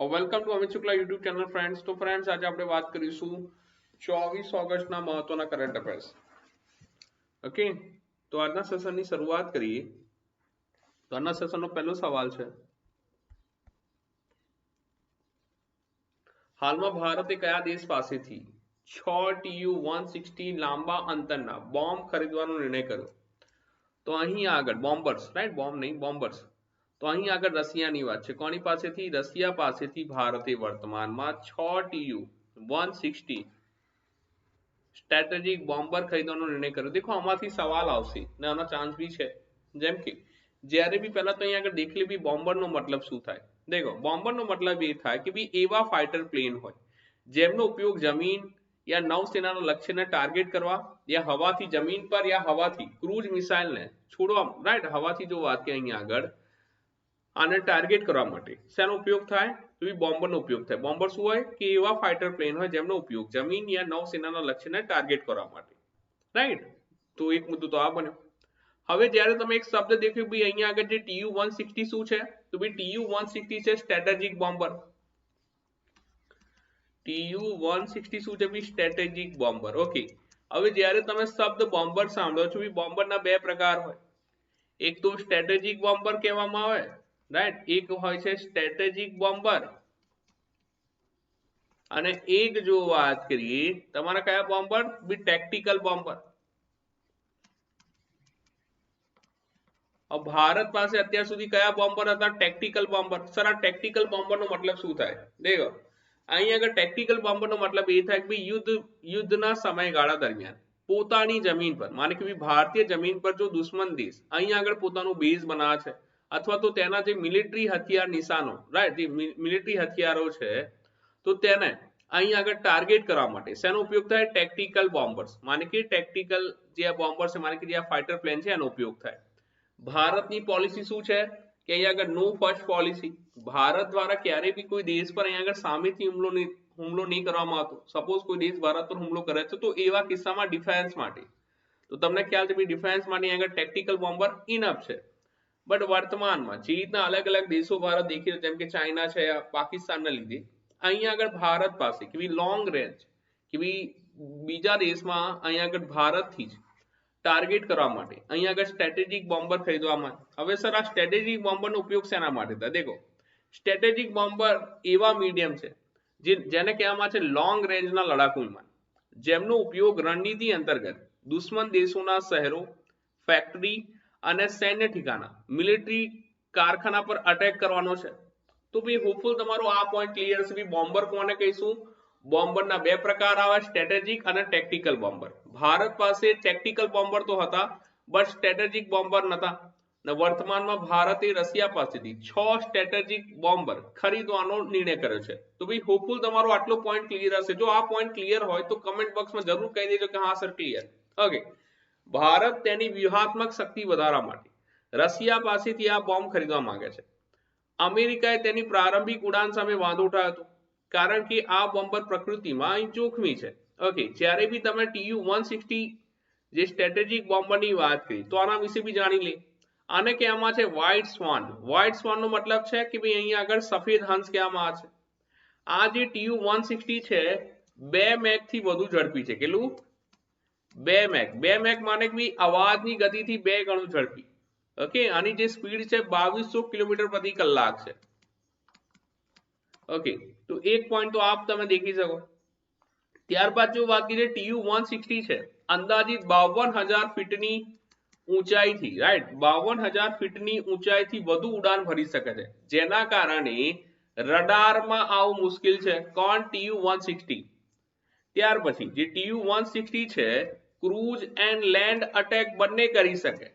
Welcome to Amit Shukla YouTube channel friends. તો friends, આજે આપણે વાત કરીશું 24 ઓગસ્ટના મહત્વના કરંટ અફેર્સ. ઓકે, તો આજના સેશનની શરૂઆત કરીએ. તો આજના સેશનનો પહેલો સવાલ છે, હાલમાં ભારતે કયા દેશ પાસેથી 6 TU-160 લાંબા અંતરના બોમ્બ ખરીદવાનો નિર્ણય કર્યો? તો અહીં આગળ બોમ્બર્સ, રાઈટ, બોમ્બ નહીં, બોમ્બર્સ. તો અહીં આગળ રશિયાની વાત છે. કોની પાસેથી? રશિયા પાસેથી ભારતે વર્તમાનમાં 6 TU-160 સ્ટ્રેટેજિક બોમ્બર ખરીદવાનો નિર્ણય કર્યો. દેખો, આમાંથી સવાલ આવશે ને આનો ચાન્સ બી છે. જેમ કે જ્યારે બી પહેલા તો અહીં આગળ દેખ લે, બોમ્બરનો મતલબ શું થાય? દેખો, બોમ્બરનો મતલબ એ થાય કે ભાઈ એવા ફાઇટર પ્લેન હોય જેમનો ઉપયોગ જમીન યા નૌસેનાના લક્ષ્યને ટાર્ગેટ કરવા યા હવાથી જમીન પર યા હવાથી ક્રૂઝ મિસાઇલને છોડવા, રાઈટ, હવાથી જો વાત કરીએ અહીંયા આગળ આને ટાર્ગેટ કરવા માટે શેનો ઉપયોગ થાય? તો એ બોમ્બરનો ઉપયોગ થાય. બોમ્બર શું હોય કે એવા ફાઇટર પ્લેન હોય જેમનો ઉપયોગ જમીન યા નૌસેનાના લક્ષ્યને ટાર્ગેટ કરવા માટે, રાઈટ. તો એક મુદ્દો તો આ બન્યો. હવે જ્યારે તમે એક શબ્દ દેખ્યો ભાઈ અહીંયા આગળ જે TU-160 શું છે? તો ભાઈ TU-160 છે સ્ટ્રેટેજિક બોમ્બર. TU-160 શું છે? ભાઈ સ્ટ્રેટેજિક બોમ્બર. ઓકે, હવે જ્યારે તમે શબ્દ બોમ્બર સાંભળો છો, બોમ્બરના બે પ્રકાર હોય. એક તો સ્ટ્રેટેજિક બોમ્બર કહેવામાં આવે, રાઈટ, એક હોય છે સ્ટ્રેટેજિક બોમ્બર, અને એક જો વાત કરીએ તમારા કયા બોમ્બર? બી ટેક્ટિકલ બોમ્બર. ભારત પાસે અત્યાર સુધી કયા બોમ્બર હતા? ટેક્ટિકલ બોમ્બર. સર, આ ટેક્ટિકલ બોમ્બર નો મતલબ શું થાય? દેખો, અહીં આગળ ટેક્ટિકલ બોમ્બર નો મતલબ એ થાય કે યુદ્ધના સમયગાળા દરમિયાન પોતાની જમીન પર, માને કે ભારતીય જમીન પર જો દુશ્મન દેશ અહીં આગળ પોતાનું બેઝ બનાવે છે અથવા તો તેના જે મિલિટરી હથિયાર નિશાનો, રાઈટ, જે મિલિટરી હથિયારો છે, તો તેને અહીં આગળ ટાર્ગેટ કરવા માટે શેનો ઉપયોગ થાય? ટેક્ટિકલ બોમ્બર્સ. માને કે ટેક્ટિકલ જે બોમ્બર છે, માને કે જે ફાઇટર પ્લેન છે, એનો ઉપયોગ થાય. ભારતની પોલિસી શું છે કે અહીંયા આગળ નો ફર્સ્ટ પોલિસી. ભારત દ્વારા ક્યારે બી કોઈ દેશ પર અહીંયા આગળ સામેથી હુમલો નહીં કરવામાં આવતો. સપોઝ કોઈ દેશ ભારત પર હુમલો કરે છે તો એવા કિસ્સામાં ડિફેન્સ માટે, તો તમને ખ્યાલ છે ભાઈ ડિફેન્સ માટે આગળ ટેક્ટિકલ બોમ્બર ઇનફ છે. બટ વર્તમાનમાં જે રીતના અલગ અલગ દેશો ભારત દેખી રહ્યો, જેમ કે ચાઇના છે, પાકિસ્તાનના લીધે અહીંયા આગળ ભારત પાસે કે ભાઈ લોંગ રેન્જ કે ભાઈ બીજા દેશમાં અહીંયા આગળ ભારતથી જ ટાર્ગેટ કરવા માટે અહીંયા આગળ સ્ટ્રેટેજિક બોમ્બર ખરીદવામાં. હવે સર, આ સ્ટ્રેટેજિક બોમ્બરનો ઉપયોગ શેના માટે થાય? દેખો, સ્ટ્રેટેજિક બોમ્બર એવા મીડિયમ છે જેને કહેવામાં છે લોંગ રેન્જના લડાકુ વિમાન, જેમનો ઉપયોગ રણનીતિ અંતર્ગત દુશ્મન દેશોના શહેરો, ફેક્ટરી અને સૈન્ય ઠિકાના, મિલિટરી કારખાના પર અટેક કરવાનો છે. તો ભાઈ હોપફુલ તમારો આ પોઈન્ટ ક્લિયર છે. બોમ્બર કોને કહીશું? બોમ્બરના બે પ્રકાર આવે, સ્ટ્રેટેજિક અને ટેક્ટિકલ બોમ્બર. ભારત પાસે ટેક્ટિકલ બોમ્બર તો હતા બટ સ્ટ્રેટેજિક બોમ્બર નતા. વર્તમાનમાં ભારતે રશિયા પાસેથી 6 સ્ટ્રેટેજિક બોમ્બર ખરીદવાનો નિર્ણય કર્યો છે. તો ભાઈ હોપફુલ તમારો આટલો પોઈન્ટ ક્લિયર હશે. જો આ પોઈન્ટ ક્લિયર હોય તો કમેન્ટ બોક્સમાં જરૂર કહી દેજો કે હા સર ક્લિયર. ઓકે, ભારત તેની વ્યૂહાત્મક શક્તિ વધારવા માટે રશિયા પાસેથી આ બોમ્બ ખરીદવા માંગે છે. અમેરિકાએ તેની પ્રારંભિક ઉડાન સામે વાંધો ઉઠાવ્યો હતો કારણ કે આ બોમ્બર પ્રકૃતિમાં જોખમી છે. ઓકે, જ્યારે બી તમે TU-160 જે સ્ટ્રેટેજિક બોમ્બરની વાત કરી તો આના વિશે બી જાણી લે. આને કહેવામાં છે વ્હાઇટ સ્વાન. વ્હાઇટ સ્વાન નો મતલબ છે કે ભાઈ અહીંયા આગળ સફેદ હંસ કહેવામાં આવે છે. આ જે TU-160 છે 2 મેક થી વધુ ઝડપી છે. કેટલું? 2 મેક. 2 મેક માને કે અવાજની ગતિથી 2 ગણું ઝડપી. ઓકે, આની જે સ્પીડ છે 2200 કિલોમીટર પ્રતિ કલાક છે. ઓકે, તો એક પોઈન્ટ તો આપ તમે દેખી શકો. ત્યારબાદ જો વાત કરીએ TU-160 છે અંદાજિત 52,000 ફીટની ઊંચાઈથી, રાઈટ, 52,000 ફીટની ઊંચાઈથી વધુ ઉડાન ભરી શકે છે, જેના કારણે રડારમાં આવવું મુશ્કેલ છે. કોણ? TU-160. ત્યાર પછી જે TU-160 છે ક્રૂઝ એન્ડ લેન્ડ અટેક બંને કરી શકે.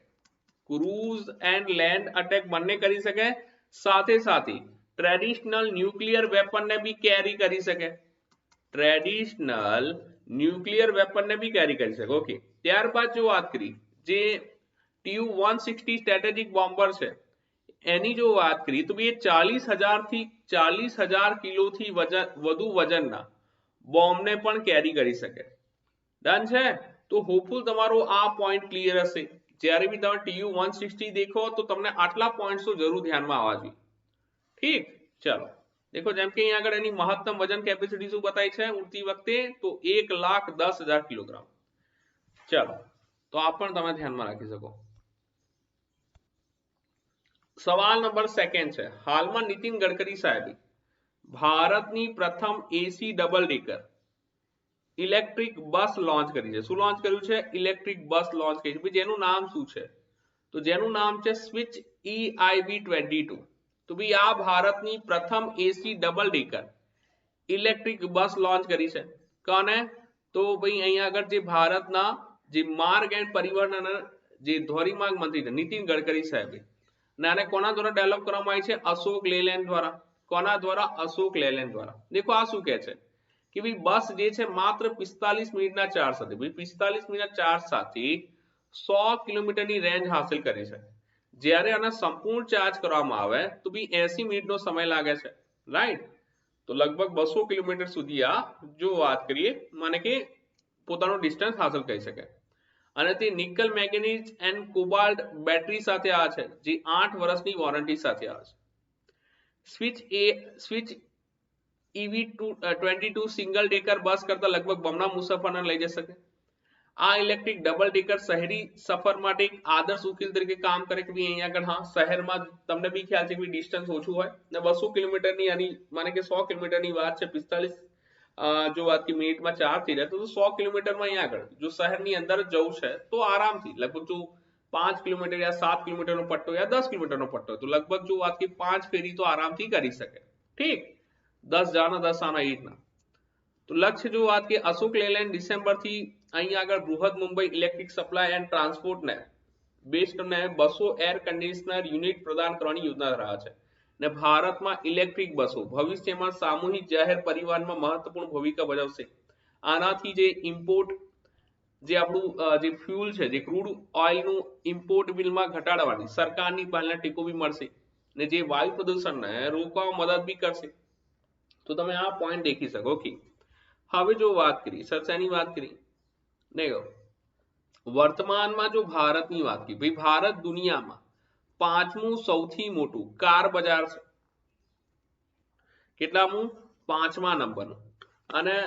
ક્રૂઝ એન્ડ લેન્ડ અટેક બંને કરી શકે, સાથે સાથે ટ્રેડિશનલ ન્યુક્લિયર વેપનને બી કેરી કરી શકે. ટ્રેડિશનલ ન્યુક્લિયર વેપનને બી કેરી કરી શકે. ઓકે, ત્યારબાદ જો વાત કરી જે TU-160 સ્ટ્રેટેજિક બોમ્બર છે એની જો વાત કરી તો એ 40,000 કિલોથી વધુ વજનના બોમ્બને પણ કેરી કરી શકે. ડન છે? તો હોપફુલ તમારો આ પોઈન્ટ ક્લિયર હશે. જ્યારે બી તમે TU-160 દેખો તો તમને આટલા પોઈન્ટ્સ તો જરૂર ધ્યાનમાં આવવા જોઈએ. ઠીક, ચલો. देखो જેમ કે અહીંયા આગળ એની મહત્તમ વજન કેપેસિટી શું બતાવી છે ઉડતી વખતે તો 1,10,000 કિલોગ્રામ। ચાલો તો આ પણ તમે ધ્યાનમાં રાખી શકો। સવાલ નંબર સેકન્ડ છે, હાલમાં નીતિન ગડકરી સાહેબે ભારતની પ્રથમ AC double decker electric bus launch કરી છે। શું લોન્ચ કર્યું છે? ઇલેક્ટ્રિક બસ લોન્ચ કરી છે। જેનું નામ શું છે? તો જેનું નામ છે સ્વિચ EIV22। તો ભાઈ આ ભારતની પ્રથમ AC double decker electric bus launch કરી છે। કોને? તો ભાઈ અહીંયા આગળ જે ભારતના જે માર્ગ એન્ડ પરિવહન અને જે ધોરીમાર્ગ મંત્રી છે નીતિન ગડકરી સાહેબે, અને આને કોના દ્વારા ડેવલપ કરવામાં આવી છે? અશોક લેલેન્ડ દ્વારા। કોના દ્વારા? અશોક લેલેન્ડ દ્વારા। દેખો આ શું કહે છે કે ભાઈ બસ જે છે માત્ર 45 મિનિટના ચાર્જ સાથે, ભાઈ 45 મિનિટના ચાર્જ સાથે 100 કિલોમીટરની રેન્જ હાંસલ કરી છે। જ્યારે આને સંપૂર્ણ ચાર્જ કરવામાં આવે તો ભાઈ 80 મિનિટનો સમય લાગે છે, રાઈટ। તો લગભગ 200 કિલોમીટર સુધી આ જો વાત કરીએ માને કે પોતાનો ડિસ્ટન્સ હાંસલ કરી શકે। અને તે nickel manganese and cobalt battery સાથે આ છે, જે 8 વર્ષની વોરંટી સાથે આ છે। સ્વિચ EV22 સિંગલ ડેકર બસ કરતા લગભગ બમણા મુસાફરોને લઈ જઈ શકે। આ ઇલેક્ટ્રિક ડબલ ડેકર શહેરી સફર માટે એક આદર્શ ઉકેલ તરીકે કામ કરે કે અહીંયા આગળ હા શહેરમાં તમને બી ખ્યાલ છે કે ડિસ્ટન્સ ઓછું હોય ને 200 કિલોમીટરની આની માને કે 100 કિલોમીટરની વાત છે, 45 જો વાત की મિનિટમાં ચાર્જ થઈ જાય તો 100 કિલોમીટરમાં અહીંયા આગળ જો શહેરની અંદર જ જવું છે તો આરામથી લગભગ જો 5 કિલોમીટર या 7 કિલોમીટરનો પટ્ટો या 10 કિલોમીટરનો પટ્ટો તો લગભગ જો વાત की 5 ફેરી તો આરામથી કરી શકે। ઠીક, 10 જાના 10 આના એ રીતના। તો લક્ષ્ય જો વાત કે અશોક લેલેન્ડ ડિસેમ્બરથી અહીં આગળ Brihad Mumbai electric supply and ટ્રાન્સપોર્ટને બેસ્ટને 200 એર કન્ડિશનર યુનિટ પ્રદાન કરવાની યોજના ધરાવે છે। ને ભારતમાં ઇલેક્ટ્રિક બસો ભવિષ્યમાં સામૂહિક જાહેર પરિવહનમાં મહત્વપૂર્ણ ભૂમિકા ભજવશે। આનાથી જે ઇમ્પોર્ટ જે આપણું જે ફ્યુલ છે જે ક્રૂડ ઓઇલનું ઇમ્પોર્ટ બિલમાં ઘટાડવાની સરકારની પહેલને ટેકો બી મળશે ને જે વાયુ પ્રદૂષણને રોકવામાં મદદ બી કરશે। તો તમે આ પોઈન્ટ દેખી શકો કે હવે જો વાત કરીએ સરસાની વાત કરીએ देखो વર્તમાનમાં જો ભારતની વાત કરીએ ભાઈ ભારત દુનિયામાં 5મું સૌથી મોટું કાર બજાર છે। કેટલામું? 5મા નંબરનું। અને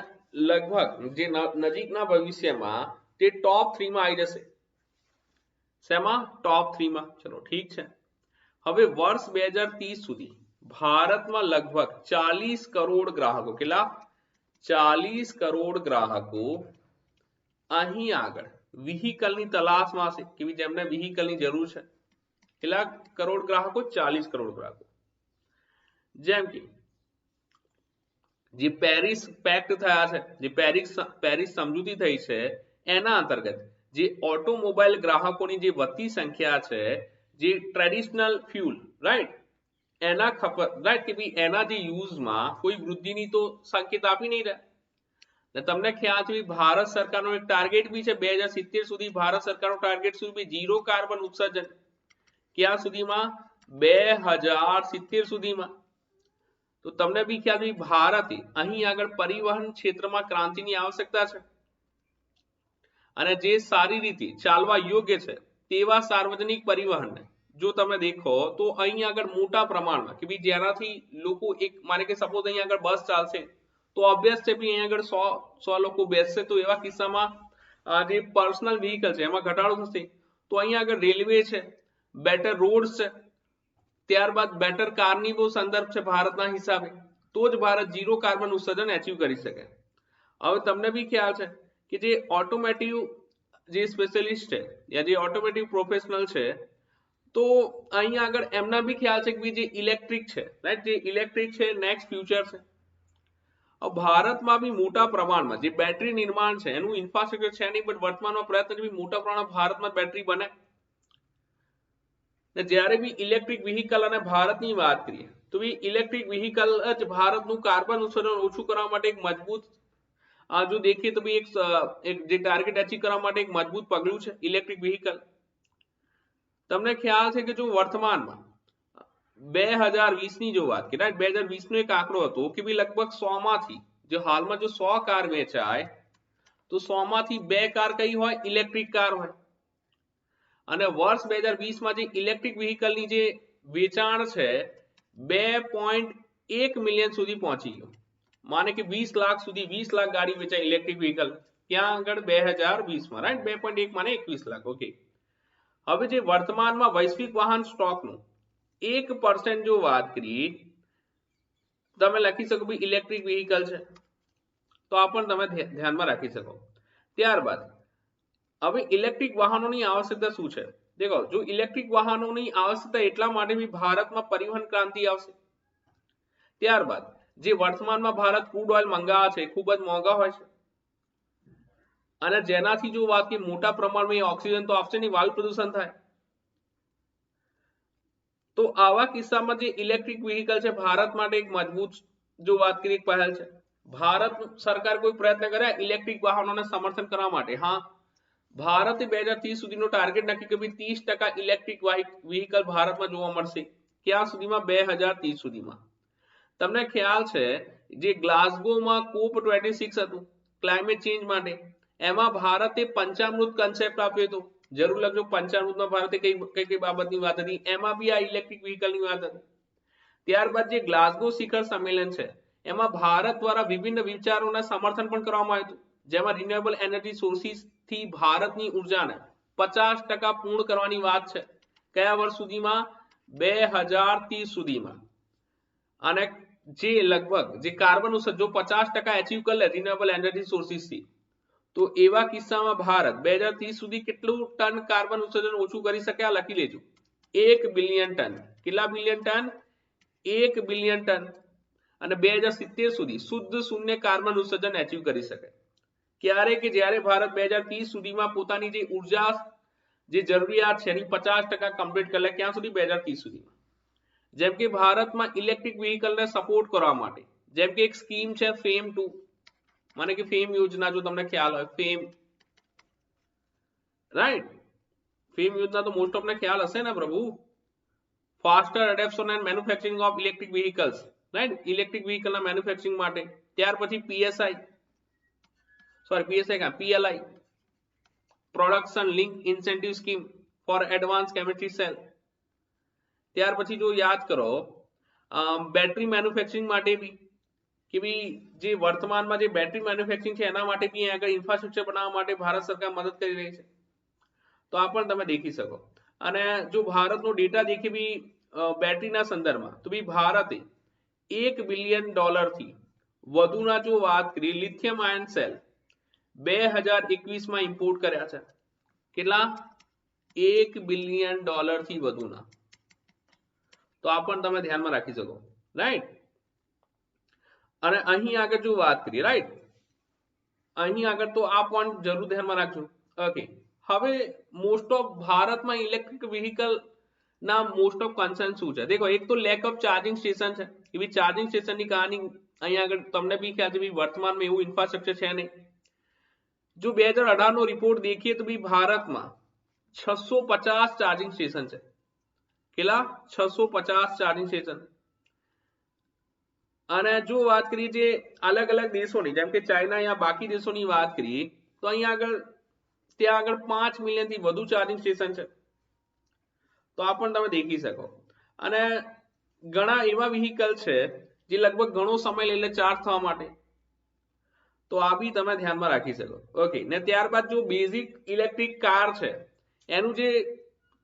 લગભગ જે નજીકના ભવિષ્યમાં તે ટોપ 3 માં આવી જશે। શેમાં? ટોપ 3 માં। ચલો ઠીક છે। હવે વર્ષ 2030 સુધી ભારતમાં લગભગ 40 કરોડ ગ્રાહકો, કેટલા? 40 કરોડ ગ્રાહકો અહીં આગળ વ્હીકલની તલાશમાં હશે કે જેમને વ્હીકલની જરૂર છે। કેટલા કરોડ ગ્રાહકો? 40 કરોડ ગ્રાહકો। જેમ કે જે પેરિસ પેક્ટ થયા છે, જે પેરિસ સમજૂતી થઈ છે એના અંતર્ગત જે ઓટોમોબાઈલ ગ્રાહકોની જે વધતી સંખ્યા છે, જે ટ્રેડિશનલ ફ્યુલ રાઈટ એના ખપત રાઈટ કે ભાઈ એના જે યુઝમાં કોઈ વૃદ્ધિની તો સંકેત આપી નહીં રહ્યા। ને તમને ખ્યાલ છે ભારત સરકારનો એક ટાર્ગેટ બી છે 2070 સુધી ભારત સરકારનો ટાર્ગેટ શું બી ઝીરો કાર્બન ઉત્સર્જન ક્યાં સુધીમાં? 2070 સુધીમાં। તો તમને બી ખ્યાલ છે ભારતે અહીં આગળ પરિવહન ક્ષેત્રમાં ક્રાંતિની આવશ્યકતા છે અને જે સારી રીતે ચાલવા યોગ્ય છે તેવા સાર્વજનિક પરિવહનને જો તમે દેખો તો અહીં આગળ મોટા પ્રમાણમાં કે ભાઈ જેનાથી લોકો એક માને કે સપોઝ અહીં આગળ બસ ચાલશે તો ઓબ્વિયસ છે ભાઈ અહીં આગળ 100 લોકો બેસશે તો એવા કિસ્સામાં જે પર્સનલ વ્હીકલ છે એમાં ઘટાડો થશે। તો અહીં આગળ રેલવે છે, બેટર રોડ્સ છે, ત્યારબાદ બેટર કારની બહુ સંદર્ભ છે ભારતના હિસાબે, તો જ ભારત ઝીરો કાર્બન ઉત્સર્જન એચીવ કરી શકે। હવે તમને બી ખ્યાલ છે કે જે ઓટોમેટિવ જે સ્પેશિયલિસ્ટ છે યા જે ઓટોમેટિવ પ્રોફેશનલ છે તો અહીં આગળ એમના બી ખ્યાલ છે કે જે ઇલેક્ટ્રિક છે રાઈટ જે ઇલેક્ટ્રિક છે નેક્સ્ટ ફ્યુચર છે। ભારતમાં બી મોટા પ્રમાણમાં જે બેટરી નિર્માણ છે એનું ઇન્ફ્રાસ્ટ્રક્ચર છે નહીં, બટ વર્તમાનમાં પ્રયત્ન છે મોટા પ્રમાણમાં ભારતમાં બેટરી બને। ને જ્યારે બી ઇલેક્ટ્રિક વ્હીકલ અને ભારતની વાત કરીએ તો બી ઇલેક્ટ્રિક વ્હીકલ જ ભારતનું કાર્બન ઉત્સર્જન ઓછું કરવા માટે એક મજબૂત જો देखिए તો બી એક જે ટાર્ગેટ અચીવ કરવા માટે એક મજબૂત પગલું છે ઇલેક્ટ્રિક વ્હીકલ। તમને ખ્યાલ છે કે જો વર્તમાનમાં 2020 ની જો વાત કરીએ રાઈટ 2020 નો એક આંકડો હતો કે ભાઈ લગભગ 100 માંથી જો હાલમાં જો 100 કાર વેચાય તો 100 માંથી 2 કાર કઈ હોય? ઇલેક્ટ્રિક કાર હોય। અને વર્ષ 2020 માં જે ઇલેક્ટ્રિક વ્હીકલની જે વેચાણ છે 1 મિલિયન સુધી પહોંચી ગયો, માને કે 20 લાખ સુધી 20 લાખ ગાડી વેચાય ઇલેક્ટ્રિક વ્હીકલ ક્યાં આગળ 2020 માં, રાઈટ. 2.1 માને 21 લાખ. ઓકે, હવે જે વર્તમાનમાં વૈશ્વિક વાહન સ્ટોકનું 1% જો વાત કરીએ, તમે લખી શકો ભાઈ ઇલેક્ટ્રિક વ્હીકલ છે, તો આ પણ તમે ધ્યાનમાં રાખી શકો. ત્યારબાદ હવે ઇલેક્ટ્રિક વાહનોની આવશ્યકતા શું છે? દેખો, જો ઇલેક્ટ્રિક વાહનોની આવશ્યકતા એટલા માટે બી ભારતમાં પરિવહન ક્રાંતિ આવશે. ત્યારબાદ જે વર્તમાનમાં ભારત ક્રૂડ ઓઇલ મંગાવે છે ખૂબ જ મોંઘા હોય છે, અને જેનાથી જો વાત કરીએ મોટા પ્રમાણમાં ઓક્સિજન તો આપશે નહીં, વાયુ પ્રદૂષણ થાય. તો આવા કિસ્સામાં જે ઇલેક્ટ્રિક વ્હીકલ છે ભારત માટે એક મજબૂત જો વાત કરીએ એક પહેલ છે. ભારત સરકાર કોઈ પ્રયત્ન કરે ઇલેક્ટ્રિક વાહનોને સમર્થન કરવા માટે? હા, ભારતે 2030 સુધીનો ટાર્ગેટ નક્કી કે 30% ઇલેક્ટ્રિક વ્હીકલ ભારતમાં જોવા મળશે. ક્યાં સુધીમાં? 2030 સુધીમાં. તમને ખ્યાલ છે જે ગ્લાસગોમાં COP26 હતું ક્લાઇમેટ ચેન્જ માટે, એમાં ભારતે પંચામૃત કન્સેપ્ટ આપ્યો હતો. જરૂર લખજો પંચામૃતમાં ભારતે કઈ કઈ બાબતની વાત હતી, એમાં બી આ ઇલેક્ટ્રિક વ્હીકલની વાત હતી. ત્યારબાદ જે ગ્લાસગો શિખર સંમેલન છે એમાં ભારત દ્વારા વિભિન્ન વિચારોના સમર્થન પણ કરવામાં આવ્યું હતું, જેમાં રિન્યુએબલ એનર્જી સોર્સિસ થી ભારતની ઉર્જાને 50% પૂર્ણ કરવાની વાત છે. કયા વર્ષ સુધીમાં? 2030 સુધીમાં. અને જે લગભગ જે કાર્બન ઉત્સર્જન જો 50% એચીવ કરી લે રિન્યુએબલ એનર્જી સોર્સિસ થી, તો એવા કિસ્સામાં ભારત 2030 સુધી કેટલું ટન કાર્બન ઉત્સર્જન ઓછું કરી શકે? આ લખી લેજો, 1 બિલિયન ટન. કેટલા બિલિયન ટન? 1 billion ton. અને 2070 સુધી શુદ્ધ શૂન્ય કાર્બન ઉત્સર્જન એચીવ કરી શકે. ક્યારે? કે જ્યારે ભારત 2030 સુધીમાં પોતાની જે ઉર્જા જે જરૂરિયાત છે એની 50% કમ્પ્લીટ કરી લે. ક્યાં સુધી? 2030 સુધીમાં. જેમ કે ભારતમાં ઇલેક્ટ્રિક વ્હીકલને સપોર્ટ કરવા માટે જેમ કે એક સ્કીમ છે FAME-2, માને કે ફેમ યોજના, જો તમને ખ્યાલ હોય ફેમ, રાઈટ. ફેમ યોજના તો મોસ્ટ ઓફ ને ખ્યાલ હશે ને પ્રભુ. Faster adoption and manufacturing of electric vehicles, right, electric vehicle ના મેન્યુફેક્ચરિંગ માટે. ત્યાર પછી PLI production link incentive scheme for advance chemistry cell. ત્યાર પછી જો યાદ કરો બેટરી મેન્યુફેક્ચરિંગ માટે બી કે ભાઈ જે વર્તમાનમાં જે બેટરી મેન્યુફેક્ચરિંગ છે એના માટે બી આગળ ઇન્ફ્રાસ્ટ્રક્ચર બનાવવા માટે ભારત સરકાર મદદ કરી રહી છે. તો આ પણ તમે દેખી શકો. અને જો ભારતનો ડેટા દેખી બી બેટરીના સંદર્ભમાં, તો બી ભારતે $1 બિલિયન થી વધુના જો વાત કરીએ લિથિયમ આયન સેલ 2021 માં ઇમ્પોર્ટ કર્યા છે. કેટલા? $1 બિલિયન થી વધુના. તો આ પણ તમે ધ્યાનમાં રાખી શકો, રાઈટ. અને અહીં આગળ જો વાત કરીએ, રાઈટ, અહીં આગળ તો આ પોઈન્ટ જરૂર ધ્યાનમાં રાખજો. ઓકે, હવે મોસ્ટ ઓફ ભારતમાં ઇલેક્ટ્રિક વ્હીકલ ના મોસ્ટ ઓફ કન્સર્ન શું છે? દેખો, એક તો લેક ઓફ ચાર્જિંગ સ્ટેશન છે. એવી ચાર્જિંગ સ્ટેશનની કહાની અહીં આગળ તમને બી ખ્યાલ છે, વર્તમાનમાં એવું ઇન્ફ્રાસ્ટ્રક્ચર છે નહીં. જો 2018 નો રિપોર્ટ દેખીએ તો બી ભારતમાં 650 ચાર્જિંગ સ્ટેશન છે. કેટલા? 650 ચાર્જિંગ સ્ટેશન. અને જો વાત કરીએ જે અલગ અલગ દેશોની જેમ કે ચાઇના યા બાકી દેશોની વાત કરીએ તો અહીં આગળ ત્યાં આગળ 5 મિલિયન થી વધુ ચાર્જિંગ સ્ટેશન છે. તો આ પણ તમે દેખી શકો. અને ઘણા એવા વ્હીકલ છે જે લગભગ ઘણો સમય લઈ લે ચાર્જ થવા માટે. તો આ બી તમે ધ્યાનમાં રાખી શકો. ઓકે, ને ત્યારબાદ જો બેઝિક ઇલેક્ટ્રિક કાર છે એનું જે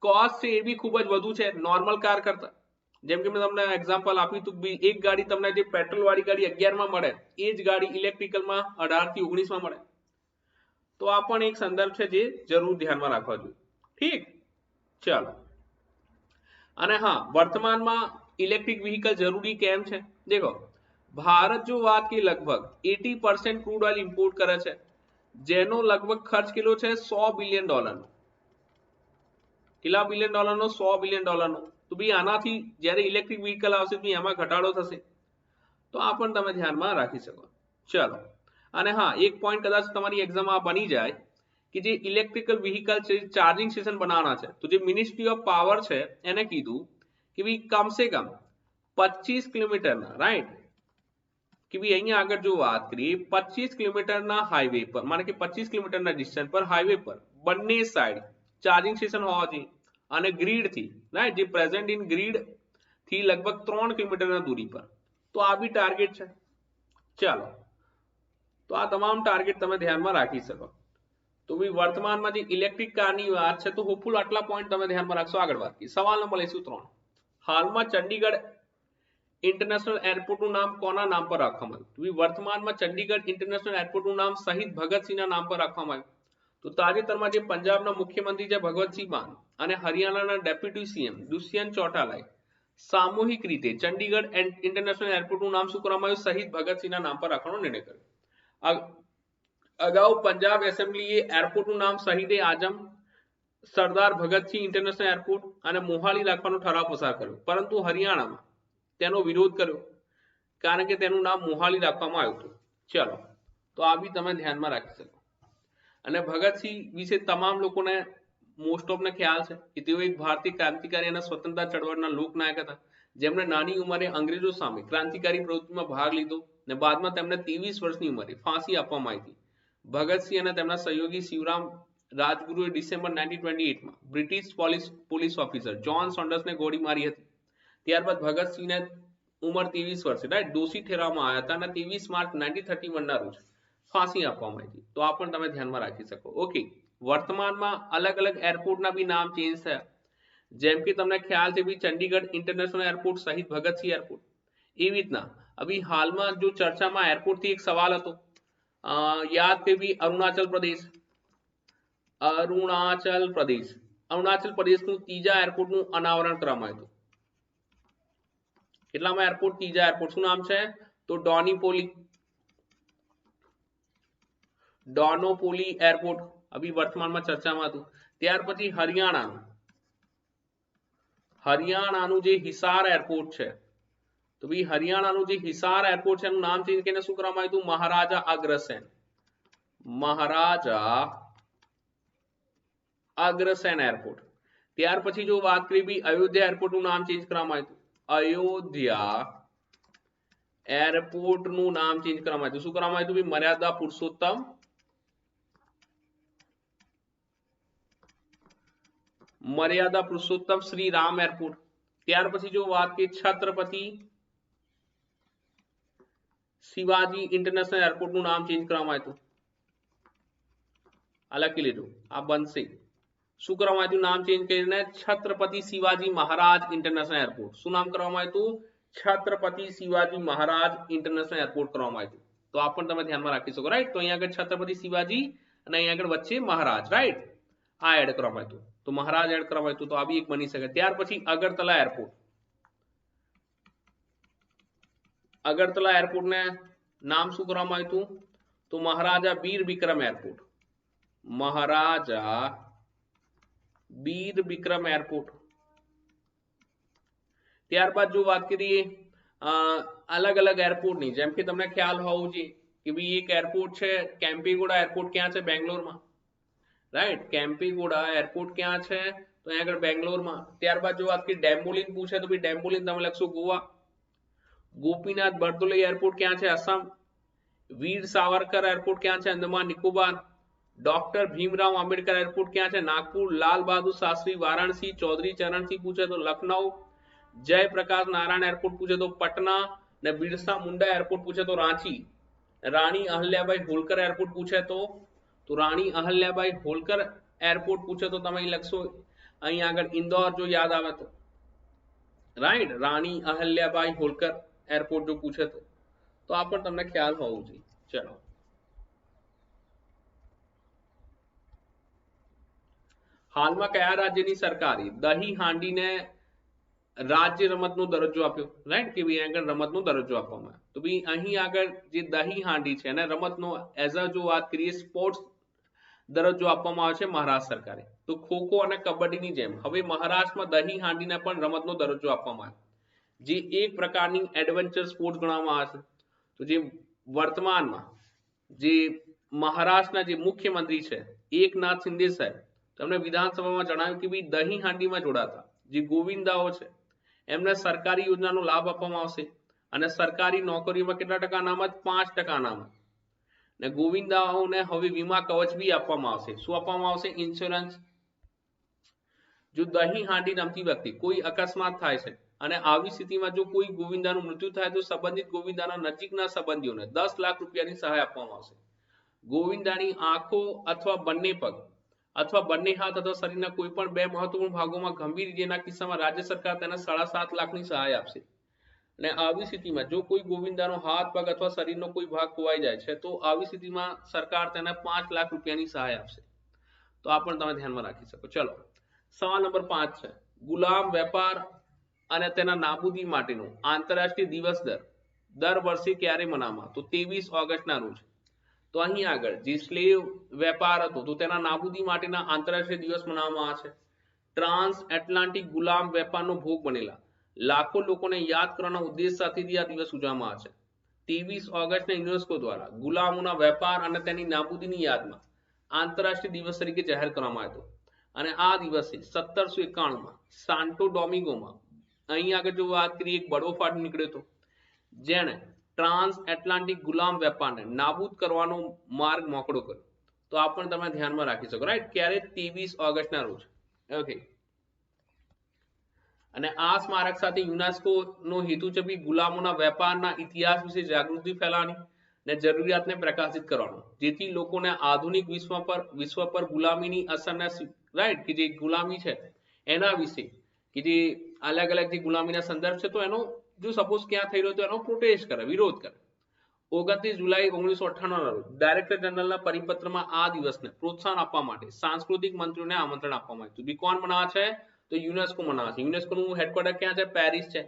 કોસ્ટ છે એ બી ખૂબ જ વધુ છે નોર્મલ કાર કરતા. જેમ કે મેં તમને એક્ઝામ્પલ આપ્યું હતું, એક ગાડી તમને જે પેટ્રોલ વાળી ગાડી 11 માં મળે એ જ ગાડી ઇલેક્ટ્રિકલમાં 18 થી 19 માં મળે. તો આ પણ એક સંદર્ભ છે જે જરૂર ધ્યાનમાં રાખવા જોઈએ. ઠીક, ચાલો. અને હા, વર્તમાનમાં ઇલેક્ટ્રિક વ્હીકલ જરૂરી કેમ છે? દેખો, ભારત જો વાત की લગભગ 80% ક્રૂડ ઓઇલ ઇમ્પોર્ટ કરે છે, જેનો લગભગ ખર્ચ કેટલો છે? $100 બિલિયન. કેટલા બિલિયન ડોલરનો? $100 બિલિયન. તો બી આનાથી જ્યારે ઇલેક્ટ્રિક વ્હીકલ આવશે તો એમાં ઘટાડો થશે. તો આ પણ તમે ધ્યાનમાં રાખી શકો. ચલો. અને હા, એક પોઈન્ટ કદાચ તમારી એક્ઝામમાં બની જાય કે જે ઇલેક્ટ્રિકલ વ્હીકલ છે ચાર્જિંગ સ્ટેશન બનાવવાના છે, તો જે મિનિસ્ટ્રી ઓફ પાવર છે એને કીધું કે ભાઈ કમસે કમ 25 કિલોમીટરના, રાઈટ, કે ભાઈ અહીંયા આગળ જો વાત કરીએ 25 કિલોમીટરના હાઈવે પર, માને કે 25 કિલોમીટરના ડિસ્ટન્સ પર હાઈવે પર બંને સાઈડ ચાર્જિંગ સ્ટેશન હોવા જોઈએ. અને ગ્રીડ થી, રાઈટ, જે પ્રેઝન્ટ ઇન ગ્રીડ થી લગભગ 3 કિલોમીટરના દૂરી પર. તો આ બી ટાર્ગેટ છે. ચાલો, તો આ તમામ ટાર્ગેટ તમે ધ્યાનમાં રાખી શકો. તો બી વર્તમાનમાં જે ઇલેક્ટ્રિક કારની વાત છે તો હોપફુલ આટલા પોઈન્ટ તમે ધ્યાનમાં રાખશો. આગળ વાત કરીએ. સવાલ નંબર લઈશું 3. હાલમાં ચંડીગઢ ઇન્ટરનેશનલ એરપોર્ટનું નામ કોના નામ પર રાખવામાં આવ્યું? તો વર્તમાનમાં ચંડીગઢ ઇન્ટરનેશનલ એરપોર્ટનું નામ શહીદ ભગતસિંહના નામ પર રાખવામાં આવ્યું. તો તાજેતરમાં જે પંજાબના મુખ્યમંત્રી છે ભગવતસિંહ માન અને હરિયાણાના ડેપ્યુટી સીએમ દુષ્યંત ચૌટાલાએ સામૂહિક રીતે ચંડીગઢ ઇન્ટરનેશનલ એરપોર્ટનું નામ શું કરવામાં આવ્યું? શહીદ ભગતસિંહના નામ પર રાખવાનો નિર્ણય કર્યો. અગાઉ પંજાબ એસેમ્બલીએ એરપોર્ટનું નામ શહીદે આઝમ સરદાર ભગતસિંહ ઇન્ટરનેશનલ એરપોર્ટ અને મોહાલી રાખવાનો ઠરાવ પસાર કર્યો, પરંતુ હરિયાણામાં તેનો વિરોધ કર્યો કારણ કે તેનું નામ મોહાલી રાખવામાં આવ્યું હતું. ચલો, તો આ બી તમે ધ્યાનમાં રાખી શકો. અને ભગતસિંહ વિશે તમામ લોકોને મોસ્ટ ઓફ ને ખ્યાલ છે કે તેઓ એક ભારતીય ક્રાંતિકારી અને સ્વતંત્રતા ચળવળના લોકનાયક હતા, જેમણે નાની ઉંમરે અંગ્રેજો સામે ક્રાંતિકારી પ્રવૃત્તિમાં ભાગ લીધો અને બાદમાં તેમને 23 વર્ષની ઉંમરે ફાંસી આપવામાં આવી હતી. ભગતસિંહ અને તેમના સહયોગી શિવરામ રાજગુરુએ ડિસેમ્બર 1928માં બ્રિટિશ પોલીસ ઓફિસર જ્હોન સોન્ડર્સને ગોળી મારી હતી. ત્યારબાદ ભગતસિંહને ઉંમર 23 વર્ષે રાઈટ દોષી ઠેરવવામાં આવ્યા હતા અને 23 માર્ચ 1931ના રોજ ફાંસી આપવામાં આવી હતી. તો આ પણ તમે ધ્યાનમાં રાખી શકો. ઓકે, વર્તમાનમાં અલગ અલગ એરપોર્ટના બી નામ ચેન્જ થયા. જેમ કે તમને ખ્યાલ છે ભાઈ ચંડીગઢ ઇન્ટરનેશનલ એરપોર્ટ શહીદ ભગતસિંહ એરપોર્ટ. એવી રીતના અભી હાલમાં જો ચર્ચામાં એરપોર્ટથી એક સવાલ હતો, યાદ કે ભી અરુણાચલ પ્રદેશનું ત્રીજા એરપોર્ટનું અનાવરણ કરવામાં આવ્યું. કેટલામાં એરપોર્ટ? ત્રીજા એરપોર્ટ. શું નામ છે? તો ડોનોપોલી એરપોર્ટ અભી વર્તમાનમાં ચર્ચામાં હતું. ત્યાર પછી હરિયાણાનું જે હિસાર એરપોર્ટ છે, તો ભાઈ હરિયાણાનું જે હિસાર એરપોર્ટ છે એનું નામ ચેન્જ કરીને શું કરવામાં આવ્યું હતું? મહારાજા અગ્રસેન એરપોર્ટ. ત્યાર પછી જો વાત કરીએ ભાઈ અયોધ્યા એરપોર્ટનું નામ ચેન્જ કરવામાં આવ્યું. અયોધ્યા એરપોર્ટનું નામ ચેન્જ કરવામાં આવ્યું. શું કરવામાં આવ્યું? ભાઈ મર્યાદા પુરુષોત્તમ શ્રી રામ એરપોર્ટ. ત્યાર પછી જો વાત કરીએ છત્રપતિ શિવાજી ઇન્ટરનેશનલ એરપોર્ટનું નામ ચેન્જ કરવામાં આવ્યું. આ લખી લેજો, આ બનશે. શું કરવામાં આવ્યું? નામ ચેન્જ કરીને છત્રપતિ શિવાજી મહારાજ ઇન્ટરનેશનલ એરપોર્ટ. શું નામ કરવામાં આવ્યું? છત્રપતિ શિવાજી મહારાજ ઇન્ટરનેશનલ એરપોર્ટ કરવામાં આવ્યું. તો આ પણ તમે ધ્યાનમાં રાખી શકો. રાઈટ, તો અહીંયા આગળ છત્રપતિ શિવાજી અને અહીંયા આગળ વચ્ચે મહારાજ. રાઈટ, આ એડ કરવામાં આવ્યું. તો મહારાજ એડ કરવામાં આવ્યું. તો આ બી એક બની શકે. ત્યાર પછી અગરતલા એરપોર્ટને નામ શું કરવામાં આવ્યું? તો મહારાજા વીર વિક્રમ એરપોર્ટ. ત્યારબાદ જો વાત કરીએ અલગ અલગ એરપોર્ટની, જેમ કે તમને ખ્યાલ હોવું જોઈએ કે ભાઈ એક એરપોર્ટ છે કેમ્પેગોડા એરપોર્ટ. ક્યાં છે? બેંગ્લોરમાં. રાઈટ, કેમ્પેગોડા એરપોર્ટ ક્યાં છે? તો અહીંયા આગળ બેંગ્લોરમાં. ત્યારબાદ જો વાત કરીએ ડેમ્બોલિન પૂછે તો ભાઈ ડેમ્બોલિન તમે લખશો ગોવા. ગોપીનાથ બરદોલી એરપોર્ટ ક્યાં છે? આસામ. વીર સાવરકર એરપોર્ટ ક્યાં છે? અંદમાન નિકોબાર. ડોક્ટર ભીમરાવ આંબેડકર એરપોર્ટ ક્યાં છે? નાગપુર. લાલ બહાદુર શાસ્ત્રી વારાણસી. ચૌધરી ચરણસિંહ પૂછે તો લખનઉ. જયપ્રકાશ નારાયણ એરપોર્ટ પૂછે તો પટના. ને બિરસા મુંડા એરપોર્ટ પૂછે તો રાંચી. રાણી અહલ્યાબાઈ હોલકર એરપોર્ટ પૂછે તો રાણી અહલ્યાબાઈ હોલકર એરપોર્ટ પૂછે તો તમે લખશો અહીં આગળ ઇન્દોર. જો યાદ આવે તો રાઈટ, રાણી અહલ્યાબાઈ હોલકર એરપોર્ટ જો પૂછે તો આ પણ તમને ખ્યાલ હોવું જોઈએ. ચલો, હાલમાં કયા રાજ્યની સરકારે દહીં હાંડીને રાજ્ય રમતનો દરજ્જો આપ્યો? રાઈટ, કે ભાઈ આગળ રમતનો દરજ્જો આપવામાં આવ્યો. તો ભાઈ અહીં આગળ જે દહીં હાંડી છે એને રમતનો એઝ અ જો વાત કરીએ સ્પોર્ટ્સ દરજ્જો આપવામાં આવે છે મહારાષ્ટ્ર સરકારે. તો ખોખો અને કબડ્ડીની જેમ હવે મહારાષ્ટ્રમાં દહીં હાંડીને પણ રમતનો દરજ્જો આપવામાં આવ્યો, જે એક પ્રકારની એડવેન્ચર સ્પોર્ટ ગણવામાં આવે છે. તો જે વર્તમાનમાં જે મહારાષ્ટ્રના જે મુખ્યમંત્રી છે એકનાથ શિંદે સાહેબ, તેમણે વિધાનસભામાં જણાવ્યું કે ભાઈ દહીં હાંડીમાં જોડાતા જે ગોવિંદાઓ છે એમને સરકારી યોજનાનો લાભ આપવામાં આવશે અને સરકારી નોકરીઓમાં કેટલા ટકા અનામત? 5% અનામત. ને ગોવિંદાઓને હવે વીમા કવચ બી આપવામાં આવશે. શું આપવામાં આવશે? ઇન્સ્યોરન્સ. જો દહીં હાંડી રમતી વખતે કોઈ અકસ્માત થાય છે અને આવી સ્થિતિમાં જો કોઈ ગોવિંદાનું મૃત્યુ થાય તો સંબંધિત ગોવિંદાના નજીકના સંબંધીઓને 10 લાખ રૂપિયાની સહાય આપવામાં આવશે. ગોવિંદાની આંખો અથવા બંને પગ અથવા બંને હાથ અથવા શરીરના કોઈ પણ બે મહત્વપૂર્ણ ભાગોમાં ગંભીર ઇજાના કિસ્સામાં રાજ્ય સરકાર તેને 7.5 લાખની સહાય આપશે. અને આવી સ્થિતિમાં જો કોઈ ગોવિંદાનો હાથ પગ અથવા શરીરનો કોઈ ભાગ ખોવાઈ જાય છે તો આવી સ્થિતિમાં સરકાર તેને 5 લાખ રૂપિયાની સહાય આપશે. તો આ પણ તમે ધ્યાનમાં રાખી શકો. ચલો, સવાલ નંબર 5 છે, ગુલામ વેપાર અને તેના નાબૂદી માટેનો આંતરરાષ્ટ્રીય દિવસ દર વર્ષે ક્યારે મનાવવામાં? તો 23 ઓગસ્ટના રોજ. તો અહીં આગળ જે સ્લેવ વેપાર હતો તો તેના નાબૂદી માટેના આંતરરાષ્ટ્રીય દિવસ મનાવવામાં આવે છે. ટ્રાન્સ એટલાન્ટિક ગુલામ વેપારનો ભોગ બનેલા લાખો લોકોને યાદ કરવાના ઉદ્દેશ સાથેથી આ દિવસ ઉજવવામાં આવે છે. 23 ઓગસ્ટને યુનેસ્કો દ્વારા ગુલામોના વેપાર અને તેની નાબૂદીની યાદમાં આંતરરાષ્ટ્રીય દિવસ તરીકે જાહેર કરવામાં આવ્યો હતો. અને આ દિવસે 1791માં સાન્ટો ડોમિંગોમાં અહીં આગળ જો વાત કરીએ એક બળવો ફાટી નીકળ્યો હતો જેણે ટ્રાન્સ એટલાન્ટિક ગુલામ વેપારને નાબૂદ કરવાનો માર્ગ મોકળો કર્યો. તો આ પણ તમે ધ્યાનમાં રાખી શકો. રાઈટ, ક્યારે? 23 ઓગસ્ટના રોજ. ઓકે, અને આ સ્મારક સાથે યુનેસ્કો નો હેતુ છે કે ગુલામોના વેપારના ઇતિહાસ વિશે જાગૃતિ ફેલાવવાની ને જરૂરિયાતને પ્રકાશિત કરવાનો, જેથી લોકોને આધુનિક વિશ્વ પર ગુલામીની અસરને રાઈટ કે જે ગુલામી છે એના વિશે કે જે અલગ અલગ જે ગુલામીના સંદર્ભ છે તો એનો જો સપોઝ ક્યાં થઈ રહ્યો તો એનો પ્રોટેસ્ટ કરે, વિરોધ કરે. 29 જુલાઈ 1998 ના રોજ ડાયરેક્ટર જનરલના પરિપત્રમાં આ દિવસને પ્રોત્સાહન આપવા માટે સાંસ્કૃતિક મંત્રીઓને આમંત્રણ આપવામાં આવ્યું. બી કોણ મનાવે છે? તો યુનેસ્કો મનાવે છે. યુનેસ્કોનું હેડક્વાર્ટર ક્યાં છે? પેરિસ છે.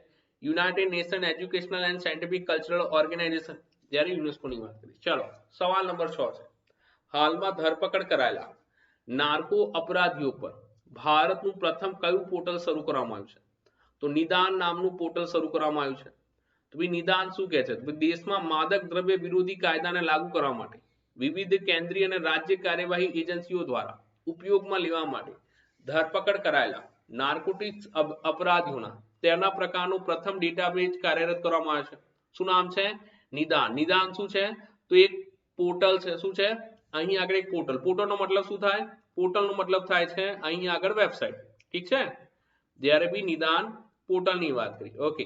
United nation educational and scientific cultural organisation, જ્યારે યુનેસ્કોની વાત કરી. ચલો, સવાલ નંબર 6 છે, હાલમાં ધરપકડ કરાયેલા નાર્કો અપરાધીઓ પર ભારતનું પ્રથમ કયું પોર્ટલ શરૂ કરવામાં આવ્યું છે? તો નિદાન નામનું પોર્ટલ શરૂ કરવામાં આવ્યું છે. તો ભાઈ નિદાન શું કહે છે? દેશમાં માદક દ્રવ્ય વિરોધી કાયદાને લાગુ કરવા માટે વિવિધ કેન્દ્રીય અને રાજ્ય કાર્યવાહી એજન્સીઓ દ્વારા ઉપયોગમાં લેવા માટે ધરપકડ કરાયેલા નાર્કોટિક્સ અપરાધીઓના તેના પ્રકારનું પ્રથમ ડેટાબેઝ કાર્યરત કરવામાં આવે છે. શું નામ છે? નિદાન. નિદાન શું છે? તો એક પોર્ટલ છે. શું છે? અહીં આગળ એક પોર્ટલ. પોર્ટલનો મતલબ શું થાય? પોર્ટલનો મતલબ થાય છે અહીં આગળ વેબસાઇટ. ઠીક છે, જ્યારે બી નિદાન પોર્ટલની વાત કરી. ઓકે,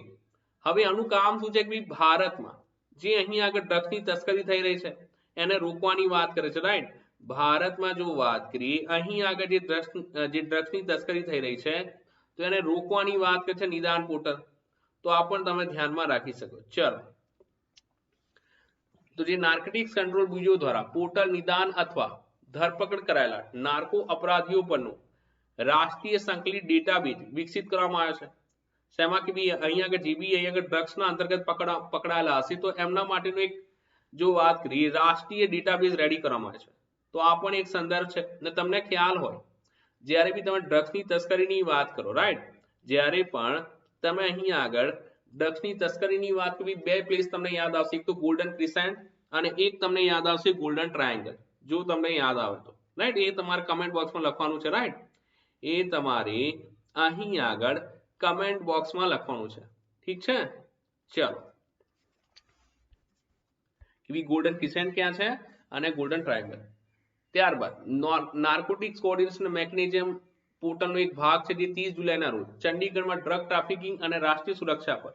હવે આનું કામ શું છે કે ભારતમાં જે અહીં આગળ ડ્રગ્સની તસ્કરી થઈ રહી છે એને રોકવાની વાત કરે છે. રાઈટ, ભારતમાં જો વાત કરીએ અહીં આગળ જે ડ્રગ્સની તસ્કરી થઈ રહી છે તો એને રોકવાની વાત કરે છે નિદાન પોર્ટલ. તો આ પણ તમે ધ્યાનમાં રાખી શકો. ચલો, તો જે નાર્કોટિક્સ કંટ્રોલ બ્યુરો દ્વારા પોર્ટલ નિદાન અથવા ધરપકડ કરાયેલા નાર્કો અપરાધીઓ પરનું રાષ્ટ્રીય સંકલિત ડેટાબેઝ વિકસિત કરવામાં આવ્યો છે. શેમાં કે ભાઈ અહીંયા આગળ જે બી અહીંયા આગળ ડ્રગ્સના અંતર્ગત પકડાયેલા હશે તો એમના માટેનું એક જો વાત કરીએ રાષ્ટ્રીય ડેટાબેઝ રેડી કરવામાં આવે છે. તો આ પણ એક સંદર્ભ છે. ને તમને ખ્યાલ હોય જ્યારે બી તમે ડ્રગ્સની તસ્કરીની વાત કરો, રાઈટ, જ્યારે પણ તમે અહીં આગળ ડ્રગ્સની તસ્કરીની વાત કરી બે પ્લેસ તમને યાદ આવશે, એક તો ગોલ્ડન ક્રિસેન્ટ અને એક તમને યાદ આવશે ગોલ્ડન ટ્રાયેંગલ. જો તમને યાદ આવે તો રાઈટ, એ તમારે કમેન્ટ બોક્સમાં લખવાનું છે. રાઈટ, એ તમારે અહીં આગળ કમેન્ટ બોક્સમાં લખવાનું છે. ઠીક છે, ચલો, ગોલ્ડન ક્રિસેન્ટ ક્યાં છે અને ગોલ્ડન ટ્રાયેંગલ. ત્યારબાદ નાર્કોટિક્સ કોઓર્ડિનેશન મેકેનિઝમ પોર્ટલનો એક ભાગ છે જે 30 જુલાઈના રોજ ચંડીગઢમાં ડ્રગ ટ્રાફિકિંગ અને રાષ્ટ્રીય સુરક્ષા પર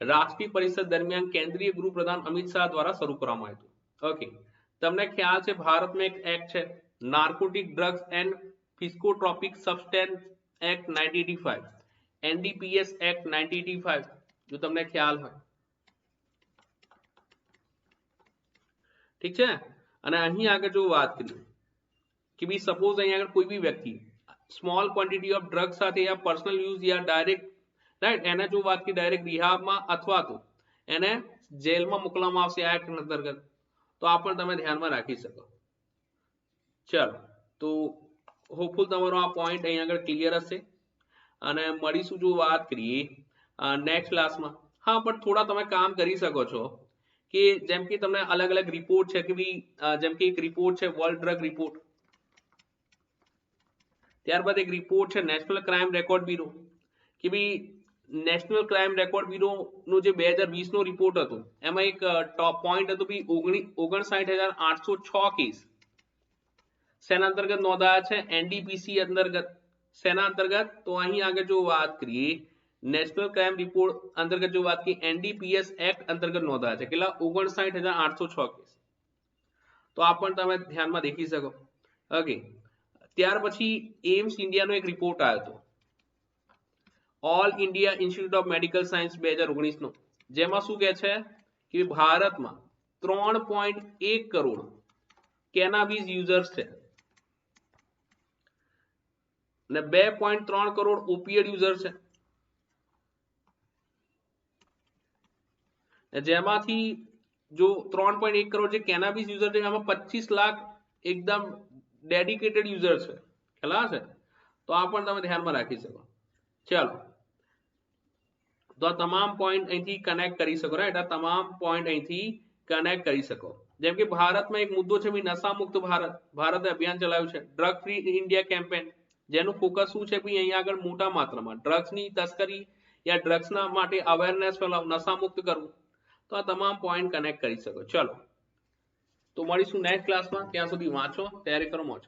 રાષ્ટ્રીય પરિષદ દરમિયાન કેન્દ્રીય ગૃહપ્રધાન અમિત શાહ દ્વારા શરૂ કરવામાં આવ્યું. ઓકે, તમને ખ્યાલ છે ભારતમાં એક એક્ટ છે narcotic drugs and psychotropic substance act 1985, NDPS act 1985, જો તમને ખ્યાલ હોય. ઠીક છે, અને અહીં આગળ જો વાત કરીએ કે ભાઈ સપોઝ અહીં આગળ કોઈ બી વ્યક્તિ સ્મોલ ક્વોન્ટિટી ઓફ ડ્રગ સાથે યા પર્સનલ યુઝ યા ડાયરેક્ટ રાઈટ એને જો વાત કરી ડાયરેક્ટ રિહાબમાં અથવા તો એને જેલમાં મોકલવામાં આવશે આ એક્ટ અંતર્ગત. તો આ પણ તમે ધ્યાનમાં રાખી શકો. ચલો, તો હોપફુલ તમારો આ પોઈન્ટ અહીં આગળ ક્લિયર હશે અને મળીશું જો વાત કરીએ નેક્સ્ટ ક્લાસમાં. હા, પણ થોડા તમે કામ કરી શકો છો કે જેમ કે તમને અલગ અલગ રિપોર્ટ છે કે ભાઈ જેમ કે એક રિપોર્ટ છે વર્લ્ડ ડ્રગ રિપોર્ટ, ત્યારબાદ એક રિપોર્ટ છે નેશનલ ક્રાઇમ રેકોર્ડ બ્યુરો કે ભાઈ નેશનલ ક્રાઇમ રેકોર્ડ બ્યુરો નો જે 2020 નો રિપોર્ટ હતો એમાં એક ટોપ પોઈન્ટ હતો ભાઈ 59,806 કેસ સેના અંતર્ગત નોંધાયા છે એનડીપીસી અંતર્ગત. સેના અંતર્ગત? તો અહીં આગળ જો વાત કરીએ નેશનલ ક્રાઇમ રિપોર્ટ અંતર્ગત જો વાત કરીએ એનડીપીએસ એક્ટ અંતર્ગત નોંધાયા છે કેટલા 59,806 કેસ, તો આ પણ તમે ધ્યાનમાં દેખી શકો. ઓકે, ત્યાર પછી એમ્સ ઇન્ડિયાનો એક રિપોર્ટ આવ્યો હતો, all India institute of medical science 2019 નો, જેમાં શું કહે છે કે ભારતમાં 3.1 કરોડ કેનાબીસ યુઝર્સ છે અને 2.3 કરોડ ઓપિયડ યુઝર છે, જેમાંથી જો 3.1 કરોડ જે કેનાબીસ યુઝર છે એમાં 25 લાખ એકદમ ડેડિકેટેડ યુઝર છે, ખ્યાલ છે, તો આ પણ તમે ધ્યાનમાં રાખી શકો. ચાલો, તો આ તમામ પોઈન્ટ અહીંથી કનેક્ટ કરી શકો, રાઈટ, આ તમામ પોઈન્ટ અહીંથી કનેક્ટ કરી શકો. જેમ કે ભારતમાં એક મુદ્દો છે નશા મુક્ત ભારત, ભારતે અભિયાન ચલાવ્યું છે, ડ્રગ ફ્રી ઇન્ડિયા કેમ્પેન, જેનું ફોકસ શું છે અહીંયા આગળ મોટા માત્રામાં ડ્રગ્સની તસ્કરી યા ડ્રગ્સના માટે અવેરનેસ ફેલાવવું, નશા મુક્ત કરવું, તો આ તમામ પોઈન્ટ કનેક્ટ કરી શકો. ચલો, તો મળીશું નેક્સ્ટ ક્લાસમાં, ત્યાં સુધી વાંચો, તૈયારી કરો, મોજ.